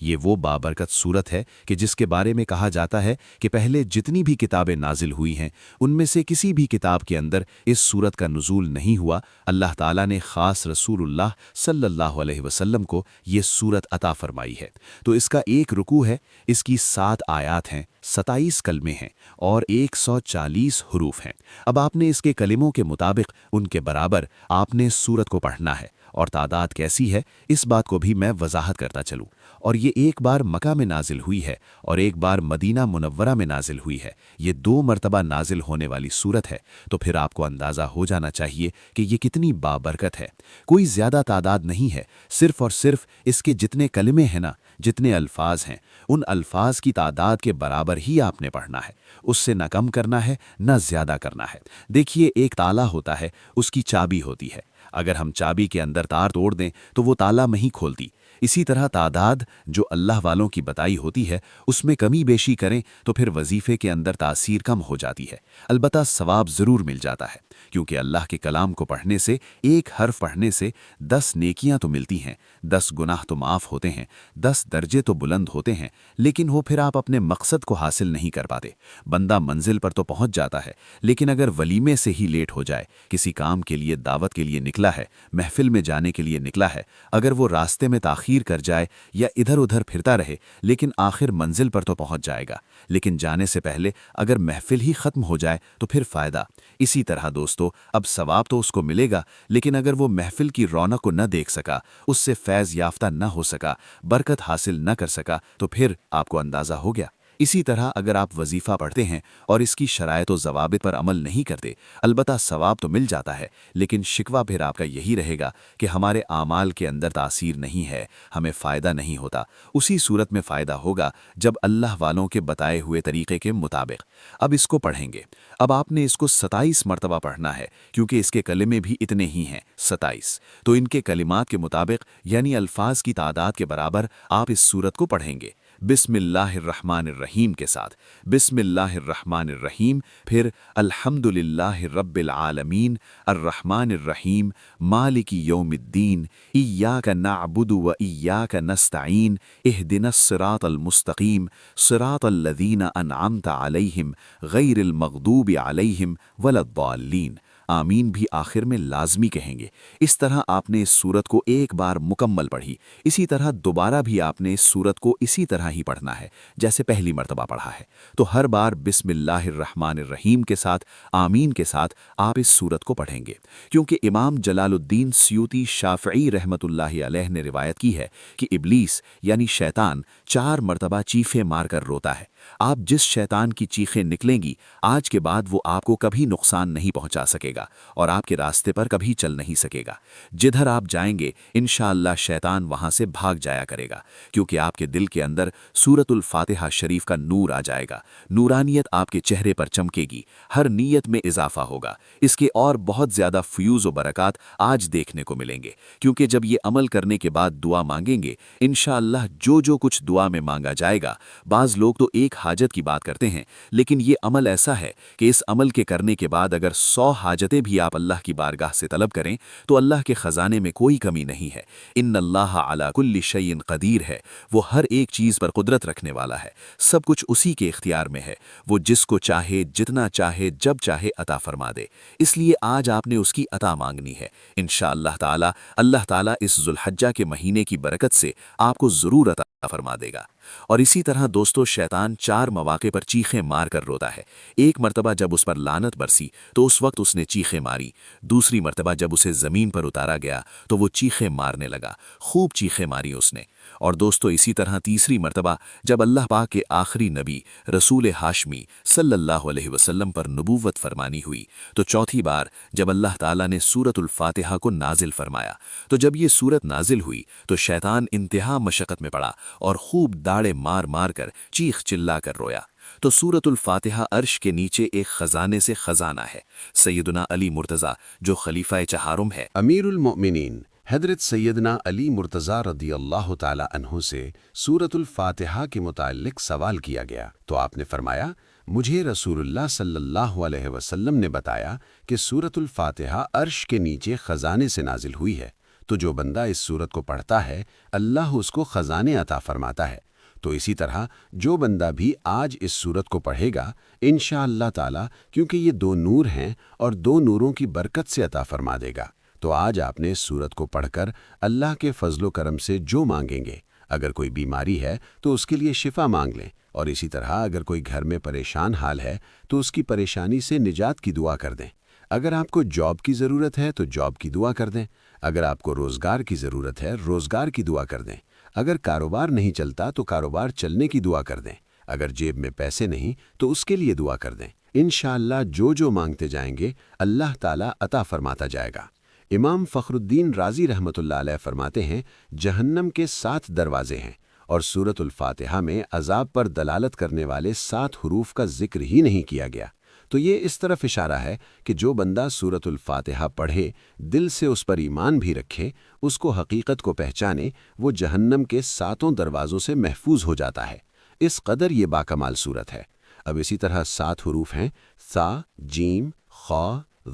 یہ وہ بابرکت سورت ہے کہ جس کے بارے میں کہا جاتا ہے کہ پہلے جتنی بھی کتابیں نازل ہوئی ہیں ان میں سے کسی بھی کتاب کے اندر اس سورت کا نزول نہیں ہوا، اللہ تعالیٰ نے خاص رسول اللہ صلی اللہ علیہ وسلم کو یہ سورت عطا فرمائی ہے۔ تو اس کا ایک رکوع ہے، اس کی 7 آیات ہیں، 27 کلمے ہیں اور 140 حروف ہیں۔ اب آپ نے اس کے کلموں کے مطابق ان کے برابر آپ نے سورت کو پڑھنا ہے، اور تعداد کیسی ہے اس بات کو بھی میں وضاحت کرتا چلوں۔ اور یہ ایک بار مکہ میں نازل ہوئی ہے اور ایک بار مدینہ منورہ میں نازل ہوئی ہے، یہ 2 مرتبہ نازل ہونے والی سورت ہے، تو پھر آپ کو اندازہ ہو جانا چاہیے کہ یہ کتنی بابرکت ہے۔ کوئی زیادہ تعداد نہیں ہے، صرف اور صرف اس کے جتنے کلمے ہیں نا، جتنے الفاظ ہیں، ان الفاظ کی تعداد کے برابر ہی آپ نے پڑھنا ہے، اس سے نہ کم کرنا ہے نہ زیادہ کرنا ہے۔ دیکھیے ایک تالا ہوتا ہے، اس کی چابی ہوتی ہے، اگر ہم چابی کے اندر تار توڑ دیں تو وہ تالا نہیں کھولتی۔ اسی طرح تعداد جو اللہ والوں کی بتائی ہوتی ہے اس میں کمی بیشی کریں تو پھر وظیفے کے اندر تاثیر کم ہو جاتی ہے، البتہ ثواب ضرور مل جاتا ہے، کیونکہ اللہ کے کلام کو پڑھنے سے، ایک حرف پڑھنے سے 10 نیکیاں تو ملتی ہیں، 10 گناہ تو معاف ہوتے ہیں، 10 درجے تو بلند ہوتے ہیں، لیکن وہ پھر آپ اپنے مقصد کو حاصل نہیں کر پاتے۔ بندہ منزل پر تو پہنچ جاتا ہے، لیکن اگر ولیمے سے ہی لیٹ ہو جائے، کسی کام کے لیے دعوت کے لیے نکلا ہے، محفل میں جانے کے لیے نکلا ہے، اگر وہ راستے میں تاخیر کر جائے یا ادھر ادھر پھرتا رہے، لیکن آخر منزل پر تو پہنچ جائے گا، لیکن جانے سے پہلے اگر محفل ہی ختم ہو جائے تو پھر فائدہ۔ اسی طرح دوستو، اب ثواب تو اس کو ملے گا، لیکن اگر وہ محفل کی رونق کو نہ دیکھ سکا، اس سے فیض یافتہ نہ ہو سکا، برکت حاصل نہ کر سکا، تو پھر آپ کو اندازہ ہو گیا۔ اسی طرح اگر آپ وظیفہ پڑھتے ہیں اور اس کی شرائط و ضوابط پر عمل نہیں کرتے، البتہ ثواب تو مل جاتا ہے، لیکن شکوہ پھر آپ کا یہی رہے گا کہ ہمارے اعمال کے اندر تاثیر نہیں ہے، ہمیں فائدہ نہیں ہوتا۔ اسی صورت میں فائدہ ہوگا جب اللہ والوں کے بتائے ہوئے طریقے کے مطابق۔ اب اس کو پڑھیں گے، اب آپ نے اس کو 27 مرتبہ پڑھنا ہے، کیونکہ اس کے کلمے بھی اتنے ہی ہیں، 27۔ تو ان کے کلمات کے مطابق یعنی الفاظ کی تعداد کے برابر آپ اس سورت کو پڑھیں گے، بسم اللہ الرحمن الرحیم کے ساتھ۔ بسم اللہ الرحمن الرحیم، پھر الحمدللہ رب العالمین الرحمن الرحیم مالک یوم الدین ایاک نعبد و ایاک نستعین اہدنا الصراط المستقیم صراط الذین انعمت علیہم غیر المغضوب علیہم ولا الضالین۔ آمین بھی آخر میں لازمی کہیں گے۔ اس طرح آپ نے اس سورت کو ایک بار مکمل پڑھی، اسی طرح دوبارہ بھی آپ نے اس سورت کو اسی طرح ہی پڑھنا ہے جیسے پہلی مرتبہ پڑھا ہے۔ تو ہر بار بسم اللہ الرحمن الرحیم کے ساتھ، آمین کے ساتھ آپ اس سورت کو پڑھیں گے، کیونکہ امام جلال الدین سیوطی شافعی رحمۃ اللہ علیہ نے روایت کی ہے کہ ابلیس یعنی شیطان 4 مرتبہ چیخیں مار کر روتا ہے۔ آپ جس شیطان کی چیخیں نکلیں گی، آج کے بعد وہ آپ کو کبھی نقصان نہیں پہنچا سکے گا اور آپ کے راستے پر کبھی چل نہیں سکے گا۔ جدھر آپ جائیں گے انشاءاللہ شیطان وہاں سے بھاگ جایا کرے گا، کیونکہ آپ کے دل کے اندر سورۃ الفاتحہ شریف کا نور آ جائے گا، نورانیت آپ کے چہرے پر چمکے گی، ہر نیت میں اضافہ ہوگا۔ اس کے اور بہت زیادہ فیوز و برکات آج دیکھنے کو ملیں گے، کیونکہ جب یہ عمل کرنے کے بعد دعا مانگیں گے انشاءاللہ جو کچھ دعا میں مانگا جائے گا، بعض لوگ تو ایک حاجت کی بات کرتے ہیں، لیکن یہ عمل ایسا ہے کہ اس عمل کے کرنے کے بعد اگر 100 حاجتیں بھی آپ اللہ کی بارگاہ سے طلب کریں تو اللہ کے خزانے میں کوئی کمی نہیں ہے۔ ان اللہ علی کل شیء قدیر ہے، وہ ہر ایک چیز پر قدرت رکھنے والا ہے، سب کچھ اسی کے اختیار میں ہے، وہ جس کو چاہے جتنا چاہے جب چاہے عطا فرما دے۔ اس لیے آج آپ نے اس کی عطا مانگنی ہے، انشاءاللہ تعالی اللہ تعالی اس ذوالحجہ کے مہینے کی برکت سے آپ کو ضرور عطا فرما دے گا۔ اور اسی طرح دوستو، شیطان 4 مواقع پر چیخیں مار کر روتا ہے۔ ایک مرتبہ جب اس پر لعنت برسی تو اس وقت اس نے چیخیں ماری، دوسری مرتبہ جب اسے زمین پر اتارا گیا تو وہ چیخیں مارنے لگا، خوب چیخیں ماری اس نے۔ اور دوستو اسی طرح تیسری مرتبہ جب اللہ پاک کے آخری نبی رسول ہاشمی صلی اللہ علیہ وسلم پر نبوت فرمانی ہوئی، تو چوتھی بار جب اللہ تعالیٰ نے سورۃ الفاتحہ کو نازل فرمایا، تو جب یہ سورت نازل ہوئی تو شیطان انتہا مشقت میں پڑا اور خوب داڑے مار مار کر چیخ چلا کر رویا۔ تو سورۃ الفاتحہ عرش کے نیچے ایک خزانے سے خزانہ ہے۔ سیدنا علی مرتضیٰ جو خلیفہ چہارم ہے، امیر المؤمنین حضرت سیدنا علی مرتضیٰ رضی اللہ تعالی عنہ سے سورۃ الفاتحہ کے متعلق سوال کیا گیا تو آپ نے فرمایا، مجھے رسول اللہ صلی اللہ علیہ وسلم نے بتایا کہ سورۃ الفاتحہ عرش کے نیچے خزانے سے نازل ہوئی ہے۔ تو جو بندہ اس سورت کو پڑھتا ہے اللہ اس کو خزانے عطا فرماتا ہے۔ تو اسی طرح جو بندہ بھی آج اس سورت کو پڑھے گا انشاءاللہ تعالی، کیونکہ یہ دو نور ہیں اور دو نوروں کی برکت سے عطا فرما دے گا۔ تو آج آپ نے اس سورت کو پڑھ کر اللہ کے فضل و کرم سے جو مانگیں گے، اگر کوئی بیماری ہے تو اس کے لیے شفا مانگ لیں، اور اسی طرح اگر کوئی گھر میں پریشان حال ہے تو اس کی پریشانی سے نجات کی دعا کر دیں۔ اگر آپ کو جاب کی ضرورت ہے تو جاب کی دعا کر دیں، اگر آپ کو روزگار کی ضرورت ہے روزگار کی دعا کر دیں، اگر کاروبار نہیں چلتا تو کاروبار چلنے کی دعا کر دیں، اگر جیب میں پیسے نہیں تو اس کے لیے دعا کر دیں۔ انشاءاللہ جو مانگتے جائیں گے اللہ تعالیٰ عطا فرماتا جائے گا۔ امام فخر الدین رازی رحمۃ اللہ علیہ فرماتے ہیں جہنم کے 7 دروازے ہیں، اور سورۃ الفاتحہ میں عذاب پر دلالت کرنے والے 7 حروف کا ذکر ہی نہیں کیا گیا۔ تو یہ اس طرف اشارہ ہے کہ جو بندہ سورۃ الفاتحہ پڑھے، دل سے اس پر ایمان بھی رکھے، اس کو حقیقت کو پہچانے، وہ جہنم کے 7 دروازوں سے محفوظ ہو جاتا ہے۔ اس قدر یہ باکمال سورت ہے۔ اب اسی طرح 7 حروف ہیں: سا، جیم، خا،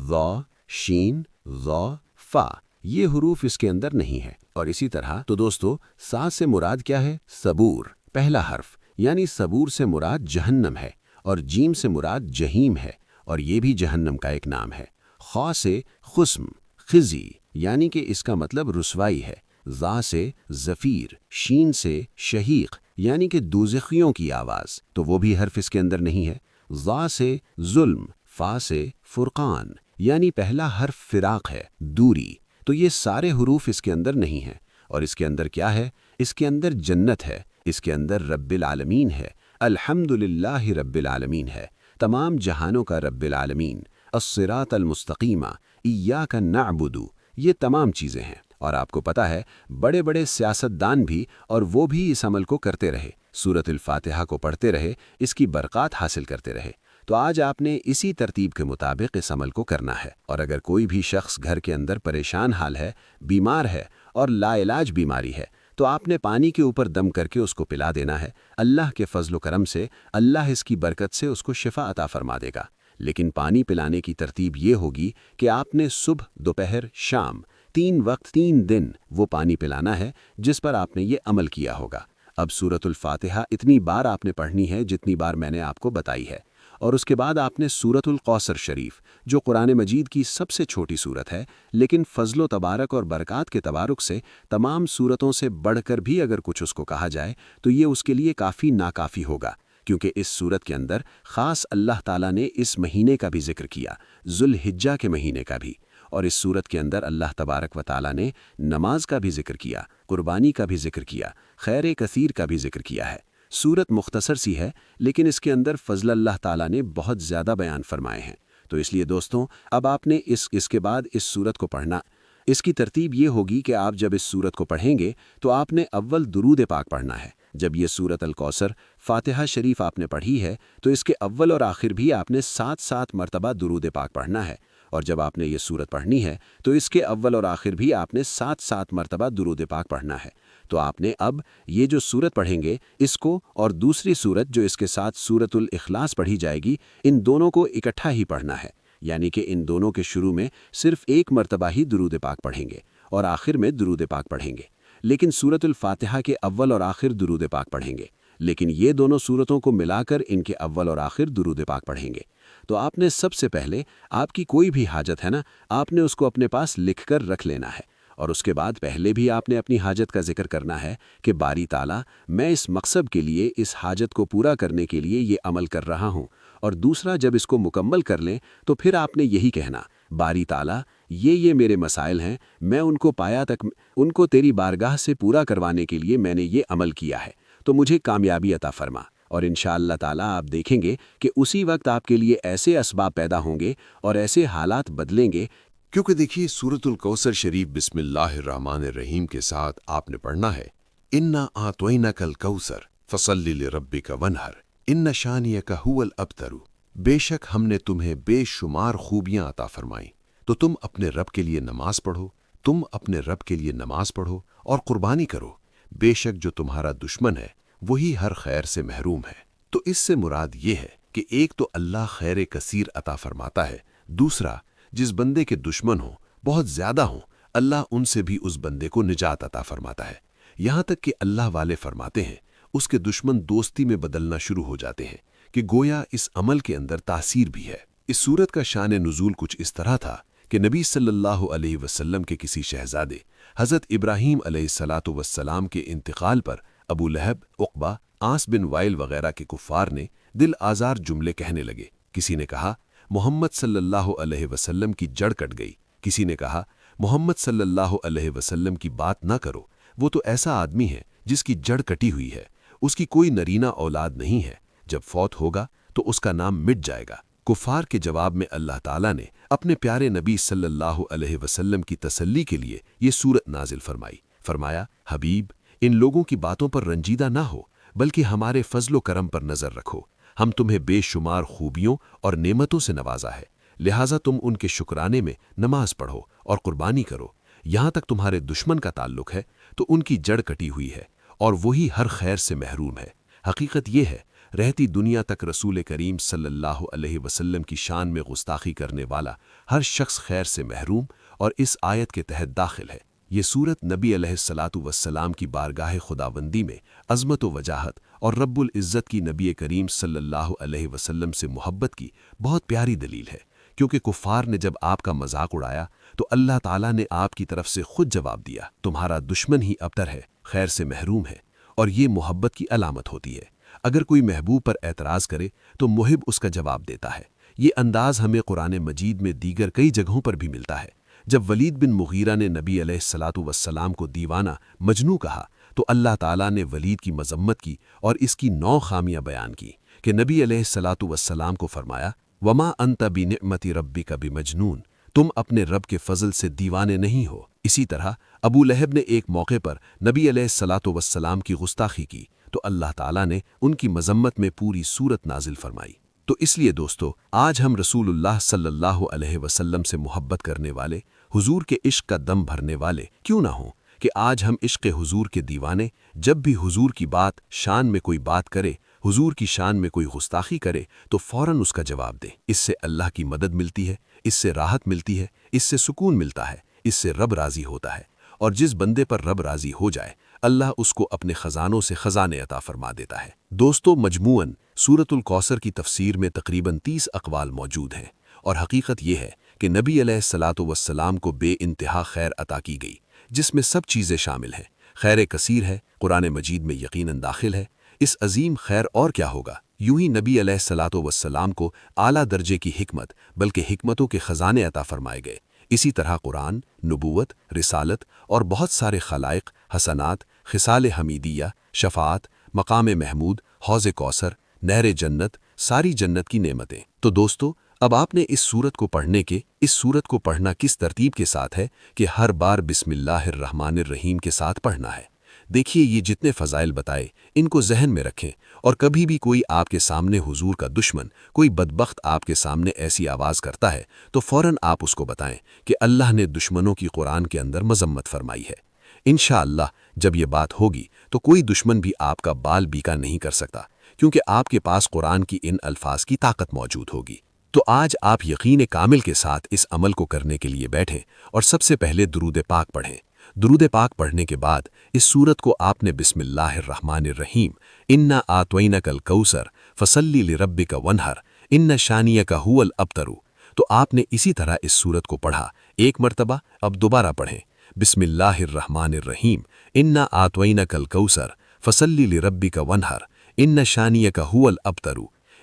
ضا، شین، ضا، فا۔ یہ حروف اس کے اندر نہیں ہے۔ اور اسی طرح تو دوستو، سا سے مراد کیا ہے؟ صبور، پہلا حرف، یعنی صبور سے مراد جہنم ہے، اور جیم سے مراد جہیم ہے، اور یہ بھی جہنم کا ایک نام ہے۔ خا سے خسم، خزی، یعنی کہ اس کا مطلب رسوائی ہے۔ ضا سے زفیر، شین سے شہیق، یعنی کہ دوزخیوں کی آواز، تو وہ بھی حرف اس کے اندر نہیں ہے۔ ضا سے ظلم، فا سے فرقان، یعنی پہلا حرف فراق ہے، دوری، تو یہ سارے حروف اس کے اندر نہیں ہیں۔ اور اس کے اندر کیا ہے؟ اس کے اندر جنت ہے، اس کے اندر رب العالمین ہے، الحمدللہ رب العالمین ہے، تمام جہانوں کا رب العالمین، الصراط المستقیم، ایاک نعبد، یہ تمام چیزیں ہیں۔ اور آپ کو پتہ ہے بڑے بڑے سیاستدان بھی، اور وہ بھی اس عمل کو کرتے رہے، سورۃ الفاتحہ کو پڑھتے رہے، اس کی برکات حاصل کرتے رہے۔ تو آج آپ نے اسی ترتیب کے مطابق اس عمل کو کرنا ہے۔ اور اگر کوئی بھی شخص گھر کے اندر پریشان حال ہے، بیمار ہے اور لا علاج بیماری ہے، تو آپ نے پانی کے اوپر دم کر کے اس کو پلا دینا ہے۔ اللہ کے فضل و کرم سے اللہ اس کی برکت سے اس کو شفا عطا فرما دے گا۔ لیکن پانی پلانے کی ترتیب یہ ہوگی کہ آپ نے صبح، دوپہر، شام، 3 وقت 3 دن وہ پانی پلانا ہے جس پر آپ نے یہ عمل کیا ہوگا۔ اب سورۃ الفاتحہ اتنی بار آپ نے پڑھنی ہے جتنی بار میں نے آپ کو بتائی ہے، اور اس کے بعد آپ نے سورۃ الکوثر شریف، جو قرآن مجید کی سب سے چھوٹی سورت ہے، لیکن فضل و تبارک اور برکات کے تبارک سے تمام سورتوں سے بڑھ کر بھی اگر کچھ اس کو کہا جائے تو یہ اس کے لیے کافی ناکافی ہوگا، کیونکہ اس سورت کے اندر خاص اللہ تعالیٰ نے اس مہینے کا بھی ذکر کیا، ذوالحجہ کے مہینے کا بھی، اور اس سورت کے اندر اللہ تبارک و تعالیٰ نے نماز کا بھی ذکر کیا، قربانی کا بھی ذکر کیا، خیر کثیر کا بھی ذکر کیا ہے۔ سورت مختصر سی ہے، لیکن اس کے اندر فضل اللہ تعالیٰ نے بہت زیادہ بیان فرمائے ہیں۔ تو اس لیے دوستوں، اب آپ نے اس کے بعد اس سورت کو پڑھنا۔ اس کی ترتیب یہ ہوگی کہ آپ جب اس سورت کو پڑھیں گے تو آپ نے اول درود پاک پڑھنا ہے۔ جب یہ سورت الکوثر فاتحہ شریف آپ نے پڑھی ہے تو اس کے اول اور آخر بھی آپ نے 7 مرتبہ درود پاک پڑھنا ہے، اور جب آپ نے یہ سورت پڑھنی ہے تو اس کے اول اور آخر بھی آپ نے 7 مرتبہ درود پاک پڑھنا ہے۔ تو آپ نے اب یہ جو سورت پڑھیں گے اس کو، اور دوسری سورت جو اس کے ساتھ سورت الاخلاص پڑھی جائے گی، ان دونوں کو اکٹھا ہی پڑھنا ہے، یعنی کہ ان دونوں کے شروع میں صرف 1 مرتبہ ہی درود پاک پڑھیں گے اور آخر میں درود پاک پڑھیں گے، لیکن سورت الفاتحہ کے اول اور آخر درود پاک پڑھیں گے، لیکن یہ دونوں سورتوں کو ملا کر ان کے اول اور آخر درود پاک پڑھیں گے۔ تو آپ نے سب سے پہلے آپ کی کوئی بھی حاجت ہے نا، آپ نے اس کو اپنے پاس لکھ کر رکھ لینا ہے، اور اس کے بعد پہلے بھی آپ نے اپنی حاجت کا ذکر کرنا ہے کہ باری تعالیٰ، میں اس مقصد کے لیے، اس حاجت کو پورا کرنے کے لیے یہ عمل کر رہا ہوں۔ اور دوسرا، جب اس کو مکمل کر لیں تو پھر آپ نے یہی کہنا، باری تعالیٰ، یہ میرے مسائل ہیں، میں ان کو پایا تک ان کو تیری بارگاہ سے پورا کروانے کے لیے میں نے یہ عمل کیا ہے، تو مجھے کامیابی عطا فرما۔ اور انشاءاللہ تعالیٰ آپ دیکھیں گے کہ اسی وقت آپ کے لیے ایسے اسباب پیدا ہوں گے اور ایسے حالات بدلیں گے، کیونکہ دیکھیے سورۃ الکوثر شریف بسم اللہ الرحمن الرحیم کے ساتھ آپ نے پڑھنا ہے، انا اعطیناک الکوثر فصلی لربک ونحر ان شانیک هو الابتر۔ بے شک ہم نے تمہیں بے شمار خوبیاں عطا فرمائیں، تو تم اپنے رب کے لیے نماز پڑھو، تم اپنے رب کے لیے نماز پڑھو اور قربانی کرو، بے شک جو تمہارا دشمن ہے وہی ہر خیر سے محروم ہے۔ تو اس سے مراد یہ ہے کہ ایک تو اللہ خیر کثیر عطا فرماتا ہے، دوسرا جس بندے کے دشمن ہوں، بہت زیادہ ہوں، اللہ ان سے بھی اس بندے کو نجات عطا فرماتا ہے، یہاں تک کہ اللہ والے فرماتے ہیں اس کے دشمن دوستی میں بدلنا شروع ہو جاتے ہیں کہ گویا اس عمل کے اندر تاثیر بھی ہے۔ اس سورت کا شان نزول کچھ اس طرح تھا کہ نبی صلی اللہ علیہ وسلم کے کسی شہزادے حضرت ابراہیم علیہ السلام کے انتقال پر ابو لہب، عقبہ، عاص بن وائل وغیرہ کے کفار نے دل آزار جملے کہنے لگے۔ کسی نے کہا محمد صلی اللہ علیہ وسلم کی جڑ کٹ گئی، کسی نے کہا محمد صلی اللہ علیہ وسلم کی بات نہ کرو، وہ تو ایسا آدمی ہے جس کی جڑ کٹی ہوئی ہے، اس کی کوئی نرینہ اولاد نہیں ہے، جب فوت ہوگا تو اس کا نام مٹ جائے گا۔ کفار کے جواب میں اللہ تعالیٰ نے اپنے پیارے نبی صلی اللہ علیہ وسلم کی تسلی کے لیے یہ سورت نازل فرمائی۔ فرمایا حبیب، ان لوگوں کی باتوں پر رنجیدہ نہ ہو، بلکہ ہمارے فضل و کرم پر نظر رکھو۔ ہم تمہیں بے شمار خوبیوں اور نعمتوں سے نوازا ہے، لہٰذا تم ان کے شکرانے میں نماز پڑھو اور قربانی کرو۔ یہاں تک تمہارے دشمن کا تعلق ہے تو ان کی جڑ کٹی ہوئی ہے اور وہی ہر خیر سے محروم ہے۔ حقیقت یہ ہے رہتی دنیا تک رسول کریم صلی اللہ علیہ وسلم کی شان میں گستاخی کرنے والا ہر شخص خیر سے محروم اور اس آیت کے تحت داخل ہے۔ یہ سورت نبی علیہ السلام کی بارگاہ خداوندی میں عظمت و وجاہت اور رب العزت کی نبی کریم صلی اللہ علیہ وسلم سے محبت کی بہت پیاری دلیل ہے، کیونکہ کفار نے جب آپ کا مذاق اڑایا تو اللہ تعالیٰ نے آپ کی طرف سے خود جواب دیا، تمہارا دشمن ہی ابتر ہے، خیر سے محروم ہے، اور یہ محبت کی علامت ہوتی ہے۔ اگر کوئی محبوب پر اعتراض کرے تو محب اس کا جواب دیتا ہے۔ یہ انداز ہمیں قرآن مجید میں دیگر کئی جگہوں پر بھی ملتا ہے۔ جب ولید بن مغیرہ نے نبی علیہ السلام کو دیوانہ مجنوں کہا تو اللہ تعالیٰ نے ولید کی مذمت کی اور اس کی 9 خامیاں بیان کی کہ نبی علیہ السلام کو فرمایا وما انت بنعمت ربک بمجنون، تم اپنے رب کے فضل سے دیوانے نہیں ہو۔ اسی طرح ابو لہب نے ایک موقع پر نبی علیہ السلام کی گستاخی کی تو اللہ تعالیٰ نے ان کی مذمت میں پوری سورت نازل فرمائی۔ تو اس لیے دوستو، آج ہم رسول اللہ صلی اللہ علیہ وسلم سے محبت کرنے والے، حضور کے عشق کا دم بھرنے والے کیوں نہ ہوں کہ آج ہم عشق حضور کے دیوانے جب بھی حضور کی بات شان میں کوئی بات کرے، حضور کی شان میں کوئی گستاخی کرے تو فوراً اس کا جواب دیں۔ اس سے اللہ کی مدد ملتی ہے، اس سے راحت ملتی ہے، اس سے سکون ملتا ہے، اس سے رب راضی ہوتا ہے، اور جس بندے پر رب راضی ہو جائے اللہ اس کو اپنے خزانوں سے خزانے عطا فرما دیتا ہے۔ دوستو، مجموعاً سورۃ الکوثر کی تفسیر میں تقریباً 30 اقوال موجود ہیں، اور حقیقت یہ ہے کہ نبی علیہ السلام کو بے انتہا خیر عطا کی گئی، جس میں سب چیزیں شامل ہیں۔ خیر کثیر ہے، قرآن مجید میں یقیناً داخل ہے۔ اس عظیم خیر اور کیا ہوگا؟ یوں ہی نبی علیہ السلام کو اعلیٰ درجے کی حکمت بلکہ حکمتوں کے خزانے عطا فرمائے گئے۔ اسی طرح قرآن، نبوت، رسالت اور بہت سارے خلائق، حسنات، خصال حمیدیہ، شفاعت، مقام محمود، حوض کوثر، نہر جنت، ساری جنت کی نعمتیں۔ تو دوستو، اب آپ نے اس سورت کو پڑھنا کس ترتیب کے ساتھ ہے کہ ہر بار بسم اللہ الرحمن الرحیم کے ساتھ پڑھنا ہے۔ دیکھیے، یہ جتنے فضائل بتائے ان کو ذہن میں رکھیں، اور کبھی بھی کوئی آپ کے سامنے حضور کا دشمن، کوئی بدبخت آپ کے سامنے ایسی آواز کرتا ہے تو فوراً آپ اس کو بتائیں کہ اللہ نے دشمنوں کی قرآن کے اندر مذمت فرمائی ہے۔ انشاءاللہ جب یہ بات ہوگی تو کوئی دشمن بھی آپ کا بال بیکا نہیں کر سکتا، کیونکہ آپ کے پاس قرآن کی ان الفاظ کی طاقت موجود ہوگی۔ تو آج آپ یقین کامل کے ساتھ اس عمل کو کرنے کے لیے بیٹھیں اور سب سے پہلے درود پاک پڑھیں۔ درود پاک پڑھنے کے بعد اس سورت کو آپ نے بسم اللہ الرحمن الرحیم انا اعطینک الکوثر فصلی لربک وانحر ان شانیک ھو الابتر، تو آپ نے اسی طرح اس سورت کو پڑھا ایک مرتبہ۔ اب دوبارہ پڑھیں بسم اللہ الرحمن الرحیم انا اعطینک الکوثر فصلی لربک وانحر ان شانیک ھو الابتر۔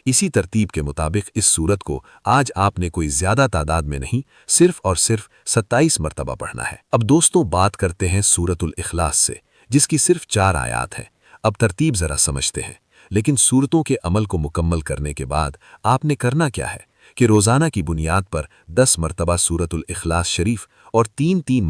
اسی ترتیب کے مطابق اس سورت کو آج آپ نے کوئی زیادہ تعداد میں نہیں، صرف اور صرف 27 مرتبہ پڑھنا ہے۔ اب دوستوں، بات کرتے ہیں سورۃ الاخلاص سے، جس کی صرف 4 آیات ہیں۔ اب ترتیب ذرا سمجھتے ہیں، لیکن سورتوں کے عمل کو مکمل کرنے کے بعد آپ نے کرنا کیا ہے کہ روزانہ کی بنیاد پر 10 مرتبہ سورۃ الاخلاص شریف اور 3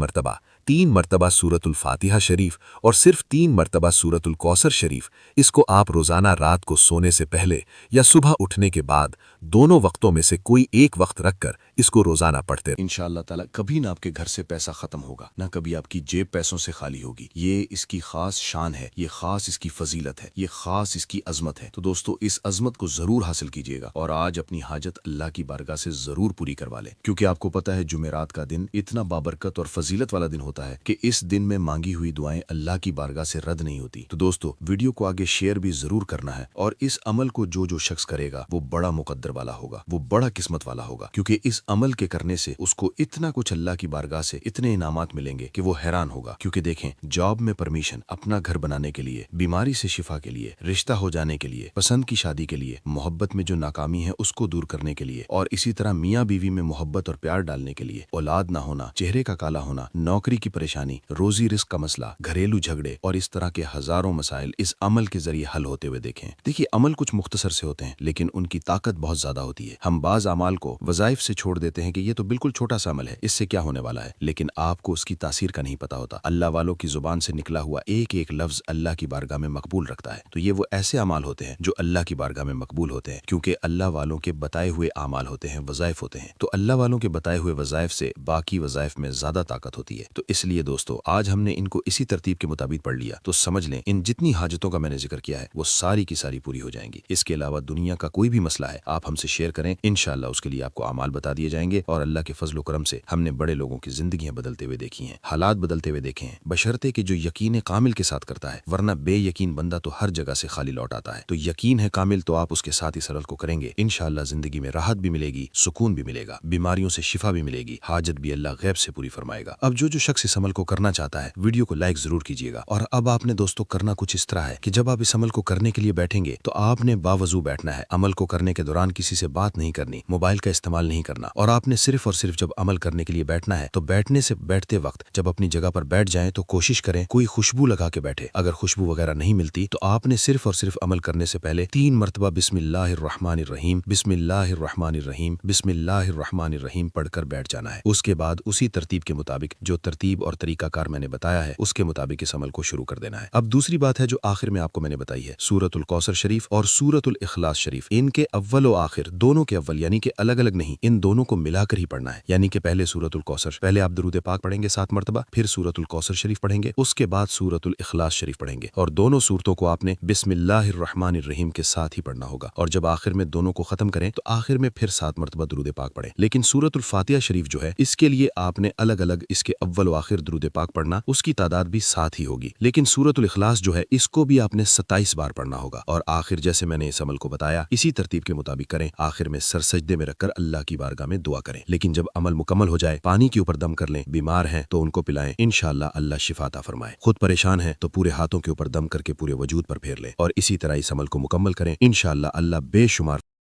مرتبہ سورۃ الفاتحہ شریف اور صرف 3 مرتبہ سورۃ الکوثر شریف، اس کو آپ روزانہ رات کو سونے سے پہلے یا صبح اٹھنے کے بعد دونوں وقتوں میں سے کوئی ایک وقت رکھ کر اس کو روزانہ پڑھتے رہیں، انشاءاللہ تعالیٰ کبھی نہ آپ کے گھر سے پیسہ ختم ہوگا، نہ کبھی آپ کی جیب پیسوں سے خالی ہوگی۔ یہ اس کی خاص شان ہے، یہ خاص اس کی فضیلت ہے، یہ خاص اس کی عظمت ہے۔ تو دوستو اس عظمت کو ضرور حاصل کیجیے گا اور آج اپنی حاجت اللہ کی بارگاہ سے ضرور پوری کروا لیں، کیونکہ آپ کو پتہ ہے جمعرات کا دن اتنا بابرکت اور فضیلت والا دن ہوتا ہے کہ اس دن میں مانگی ہوئی دعائیں اللہ کی بارگاہ سے رد نہیں ہوتی۔ تو دوستو ویڈیو کو آگے شیئر بھی ضرور کرنا ہے، اور اس عمل کو جو شخص کرے گا وہ بڑا مقدر والا ہوگا، وہ بڑا قسمت والا ہوگا، کیونکہ اس عمل کے کرنے سے اس کو اتنا کچھ اللہ کی بارگاہ سے اتنے انعامات ملیں گے کہ وہ حیران ہوگا۔ کیونکہ دیکھیں، جاب میں پرمیشن، اپنا گھر بنانے کے لیے، بیماری سے شفا کے لیے، رشتہ ہو جانے کے لیے، پسند کی شادی کے لیے، محبت میں جو ناکامی ہے اس کو دور کرنے کے لیے، اور اسی طرح میاں بیوی میں محبت اور پیار ڈالنے کے لیے، اولاد نہ ہونا، چہرے کا کالا ہونا، نوکری کی پریشانی، روزی رزق کا مسئلہ، گھریلو جھگڑے اور اس طرح کے ہزاروں مسائل اس عمل کے ذریعے حل ہوتے ہوئے دیکھیں۔ دیکھیے عمل کچھ مختصر سے ہوتے ہیں لیکن ان کی طاقت بہت زیادہ ہوتی ہے۔ ہم بعض اعمال کو وظائف سے چھوڑ دیتے ہیں کہ یہ تو بالکل چھوٹا سا عمل ہے، اس سے کیا ہونے والا ہے، لیکن آپ کو اس کی تاثیر کا نہیں پتا ہوتا۔ اللہ والوں کی زبان سے نکلا ہوا ایک ایک لفظ اللہ کی بارگاہ میں مقبول رکھتا ہے۔ تو یہ وہ ایسے اعمال ہوتے ہیں جو اللہ کی بارگاہ میں مقبول ہوتے ہیں، کیونکہ اللہ والوں کے بتائے ہوئے اعمال ہوتے ہیں، وظائف ہوتے ہیں۔ تو اللہ والوں کے بتائے ہوئے وظائف سے باقی وظائف میں زیادہ طاقت ہوتی ہے۔ تو اس لیے دوستو آج ہم نے ان کو اسی ترتیب کے مطابق پڑھ لیا تو سمجھ لیں ان جتنی حاجتوں کا میں نے ذکر کیا ہے وہ ساری کی ساری پوری ہو جائیں گی۔ اس کے علاوہ دنیا کا کوئی بھی مسئلہ ہے آپ ہم سے شیئر کریں، انشاءاللہ اس کے لیے آپ کو اعمال بتا دیے جائیں گے، اور اللہ کے فضل و کرم سے ہم نے بڑے لوگوں کی زندگیاں بدلتے ہوئے دیکھی ہیں، حالات بدلتے ہوئے دیکھے ہیں، بشرطے کہ جو یقین کامل کے ساتھ کرتا ہے، ورنہ بے یقین بندہ تو ہر جگہ سے خالی لوٹ آتا ہے۔ تو یقین ہے کامل تو آپ اس کے ساتھ اس عمل کو کریں گے، انشاءاللہ زندگی میں راحت بھی ملے گی، سکون بھی ملے گا، بیماریوں سے شفا بھی ملے گی، حاجت بھی اللہ غیب سے پوری فرمائے گا۔ اب جو شخص اس عمل کو کرنا چاہتا ہے ویڈیو کو لائک ضرور کیجیے گا، اور اب آپ نے دوستو کرنا کچھ اس طرح ہے کہ جب آپ اس عمل کو کرنے کے لیے بیٹھیں گے تو آپ نے باوضو بیٹھنا ہے، عمل کو کرنے کے دوران کسی سے بات نہیں کرنی، موبائل کا استعمال نہیں کرنا، اور آپ نے صرف اور صرف جب عمل کرنے کے لیے بیٹھنا ہے تو بیٹھنے سے بیٹھتے وقت جب اپنی جگہ پر بیٹھ جائیں تو کوشش کریں کوئی خوشبو لگا کے بیٹھے۔ اگر خوشبو وغیرہ نہیں ملتی تو آپ نے صرف اور صرف عمل کرنے سے پہلے 3 مرتبہ بسم اللہ الرحمن الرحیم، بسم اللہ الرحمن الرحیم، بسم اللہ الرحمن الرحیم پڑھ کر بیٹھ جانا ہے۔ اس کے بعد اسی ترتیب کے مطابق جو ترتیب اور طریقہ کار میں نے بتایا ہے اس کے مطابق اس عمل کو شروع کر دینا ہے۔ اب دوسری بات ہے جو آخر میں آپ کو میں نے بتائی ہے، سورۃ الکوثر شریف اور سورۃ الاخلاص شریف، ان کے اول و آخر دونوں کے اول یعنی کہ الگ الگ نہیں، ان دونوں کو ملا کر ہی پڑھنا ہے۔ یعنی کہ پہلے سورۃ الکوثر، پہلے آپ درود پاک پڑھیں گے 7 مرتبہ، پھر سورۃ الکوثر شریف پڑھیں گے، اس کے بعد سورۃ الاخلاص شریف پڑھیں گے، اور دونوں سورتوں کو آپ نے بسم اللہ الرحمن الرحیم کے ساتھ ہی پڑھنا ہوگا، اور جب آخر میں دونوں کو ختم کریں تو آخر میں پھر 7 مرتبہ درود پاک پڑھیں۔ لیکن سورۃ الفاتحہ شریف جو ہے اس کے لیے آپ نے الگ الگ اس کے اول و آخر درود پاک پڑھنا، اس کی تعداد بھی 7 ہی ہوگی۔ لیکن سورۃ الاخلاص جو ہے اس کو بھی آپ نے 27 بار پڑھنا ہوگا، اور آخر جیسے میں نے اس عمل کو بتایا اسی ترتیب کے مطابق کریں، آخر میں سر سجدے میں رکھ کر اللہ کی بارگاہ میں دعا کریں۔ لیکن جب عمل مکمل ہو جائے پانی کے اوپر دم کر لیں، بیمار ہیں تو ان کو پلائیں، انشاءاللہ اللہ شفا عطا فرمائے، خود پریشان ہیں تو پورے ہاتھوں کے اوپر دم کر کے پورے وجود پر پھیر لیں، اور اسی طرح اس عمل کو مکمل کریں، انشاءاللہ اللہ بے شمار